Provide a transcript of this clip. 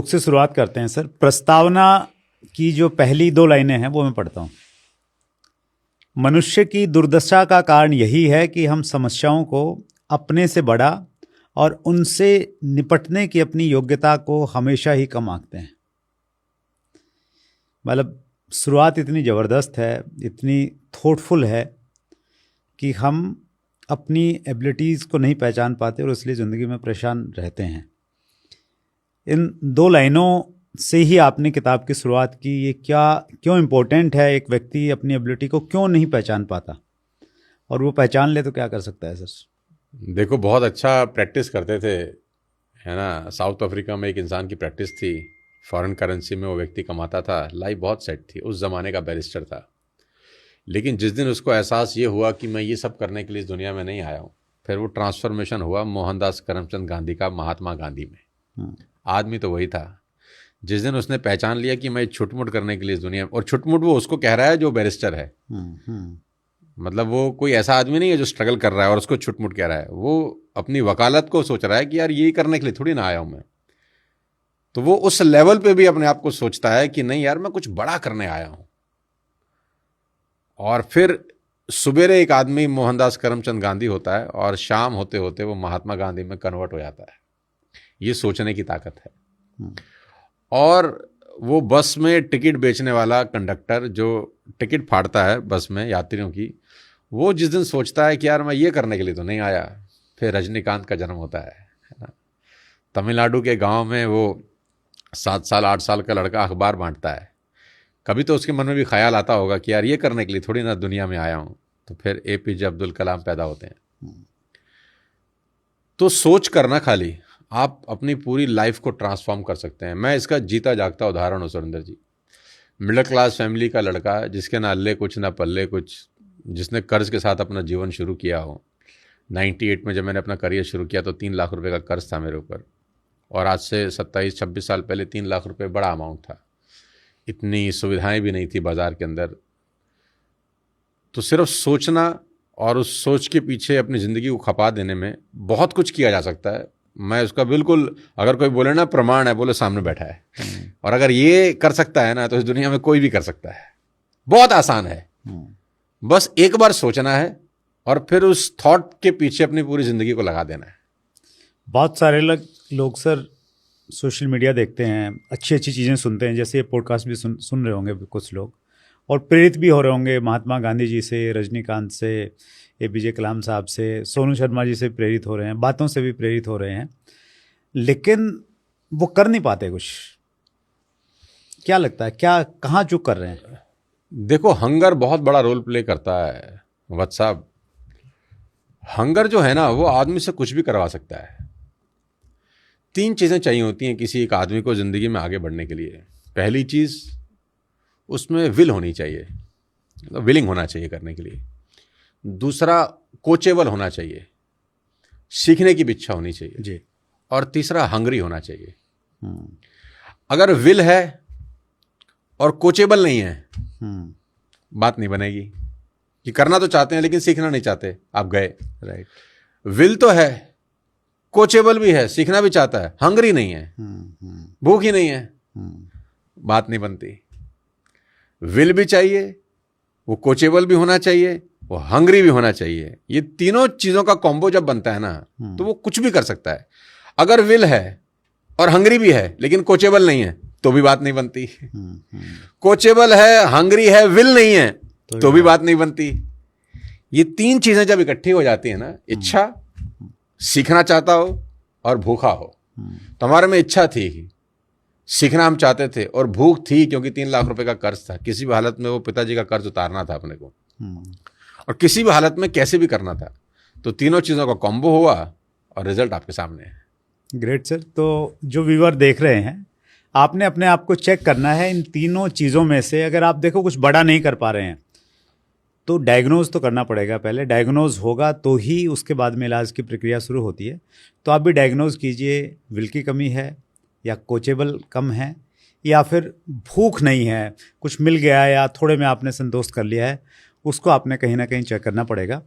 से शुरुआत करते हैं सर। प्रस्तावना की जो पहली दो लाइनें हैं वो मैं पढ़ता हूँ। मनुष्य की दुर्दशा का कारण यही है कि हम समस्याओं को अपने से बड़ा और उनसे निपटने की अपनी योग्यता को हमेशा ही कम आंकते हैं। मतलब शुरुआत इतनी ज़बरदस्त है, इतनी थॉटफुल है कि हम अपनी एबिलिटीज़ को नहीं पहचान पाते और इसलिए ज़िंदगी में परेशान रहते हैं। इन दो लाइनों से ही आपने किताब की शुरुआत की। ये क्यों इम्पोर्टेंट है? एक व्यक्ति अपनी एबिलिटी को क्यों नहीं पहचान पाता, और वो पहचान ले तो क्या कर सकता है सर? देखो, बहुत अच्छा प्रैक्टिस करते थे, है ना। साउथ अफ्रीका में एक इंसान की प्रैक्टिस थी, फॉरेन करेंसी में वो व्यक्ति कमाता था, लाइफ बहुत सेट थी, उस ज़माने का बैरिस्टर था। लेकिन जिस दिन उसको एहसास ये हुआ कि मैं ये सब करने के लिए इस दुनिया में नहीं आया हूँ, फिर वो ट्रांसफॉर्मेशन हुआ मोहनदास करमचंद गांधी का महात्मा गांधी में। आदमी तो वही था। जिस दिन उसने पहचान लिया कि मैं छुटमुट करने के लिए इस दुनिया में, और छुटमुट वो उसको कह रहा है जो बैरिस्टर है, मतलब वो कोई ऐसा आदमी नहीं है जो स्ट्रगल कर रहा है और उसको छुटमुट कह रहा है। वो अपनी वकालत को सोच रहा है कि यार यही करने के लिए थोड़ी ना आया हूं मैं। तो वो उस लेवल पे भी अपने आप को सोचता है कि नहीं यार, मैं कुछ बड़ा करने आया हूं। और फिर सुबेरे एक आदमी मोहनदास करमचंद गांधी होता है और शाम होते होते वो महात्मा गांधी में कन्वर्ट हो जाता है। ये सोचने की ताकत है। और वो बस में टिकट बेचने वाला कंडक्टर जो टिकट फाड़ता है बस में यात्रियों की, वो जिस दिन सोचता है कि यार मैं ये करने के लिए तो नहीं आया, फिर रजनीकांत का जन्म होता है ना। तमिलनाडु के गांव में वो 7 साल 8 साल का लड़का अखबार बांटता है। कभी तो उसके मन में भी ख्याल आता होगा कि यार ये करने के लिए थोड़ी ना दुनिया में आया हूँ। तो फिर APJ अब्दुल कलाम पैदा होते हैं। तो सोच करना, खाली आप अपनी पूरी लाइफ को ट्रांसफॉर्म कर सकते हैं। मैं इसका जीता जागता उदाहरण हूँ सुरेंद्र जी। मिडिल क्लास फैमिली का लड़का, जिसके ना अल्ले कुछ ना पल्ले कुछ, जिसने कर्ज के साथ अपना जीवन शुरू किया हो। 98 में जब मैंने अपना करियर शुरू किया तो 3 लाख रुपए का कर्ज था मेरे ऊपर, और आज से 27-26 साल पहले 3 लाख रुपए बड़ा अमाउंट था। इतनी सुविधाएं भी नहीं थी बाजार के अंदर। तो सिर्फ सोचना और उस सोच के पीछे अपनी ज़िंदगी को खपा देने में बहुत कुछ किया जा सकता है। मैं उसका बिल्कुल, अगर कोई बोले ना प्रमाण है, बोले सामने बैठा है। और अगर ये कर सकता है ना, तो इस दुनिया में कोई भी कर सकता है। बहुत आसान है। बस एक बार सोचना है और फिर उस थॉट के पीछे अपनी पूरी ज़िंदगी को लगा देना है। बहुत सारे लोग सर सोशल मीडिया देखते हैं, अच्छी अच्छी चीज़ें सुनते हैं, जैसे ये पॉडकास्ट भी सुन रहे होंगे कुछ लोग, और प्रेरित भी हो रहे होंगे महात्मा गांधी जी से, रजनीकांत से, APJ कलाम साहब से, सोनू शर्मा जी से प्रेरित हो रहे हैं, बातों से भी प्रेरित हो रहे हैं, लेकिन वो कर नहीं पाते कुछ। क्या लगता है, क्या कहाँ चूक कर रहे हैं? देखो, हंगर बहुत बड़ा रोल प्ले करता है वत्स साहब। हंगर जो है ना, वो आदमी से कुछ भी करवा सकता है। 3 चीज़ें चाहिए होती हैं किसी एक आदमी को ज़िंदगी में आगे बढ़ने के लिए। पहली चीज़, उसमें विल होनी चाहिए, विलिंग होना चाहिए करने के लिए। दूसरा, कोचेबल होना चाहिए, सीखने की भी इच्छा होनी चाहिए जी। और तीसरा, हंग्री होना चाहिए। अगर विल है और कोचेबल नहीं है, बात नहीं बनेगी। कि करना तो चाहते हैं लेकिन सीखना नहीं चाहते, आप गए। राइट। विल तो है, कोचेबल भी है, सीखना भी चाहता है, हंग्री नहीं है, भूख ही नहीं है, बात नहीं बनती। विल भी चाहिए, वो कोचेबल भी होना चाहिए, वो हंग्री भी होना चाहिए। ये तीनों चीजों का कॉम्बो जब बनता है ना, तो वो कुछ भी कर सकता है। अगर विल है और हंग्री भी है लेकिन कोचेबल नहीं है, तो भी बात नहीं बनती। कोचेबल है, हंग्री है, विल नहीं है, तो भी बात नहीं बनती। ये 3 चीजें जब इकट्ठी हो जाती है ना, इच्छा, सीखना चाहता हो और भूखा हो। तो हमारे में इच्छा थी, सीखना हम चाहते थे, और भूख थी क्योंकि 3 लाख रुपए का कर्ज था। किसी भी हालत में वो पिताजी का कर्ज उतारना था अपने को, और किसी भी हालत में कैसे भी करना था। तो तीनों चीज़ों का कॉम्बो हुआ और रिजल्ट आपके सामने है। Great sir. तो जो व्यूअर देख रहे हैं, आपने अपने आप को चेक करना है इन तीनों चीज़ों में से। अगर आप देखो कुछ बड़ा नहीं कर पा रहे हैं, तो डायग्नोज तो करना पड़ेगा। पहले डायग्नोज होगा तो ही उसके बाद में इलाज की प्रक्रिया शुरू होती है। तो आप भी डायग्नोज कीजिए, विल की कमी है, या कोचेबल कम है, या फिर भूख नहीं है, कुछ मिल गया या थोड़े में आपने संतोष कर लिया है, उसको आपने कहीं ना कहीं चेक करना पड़ेगा।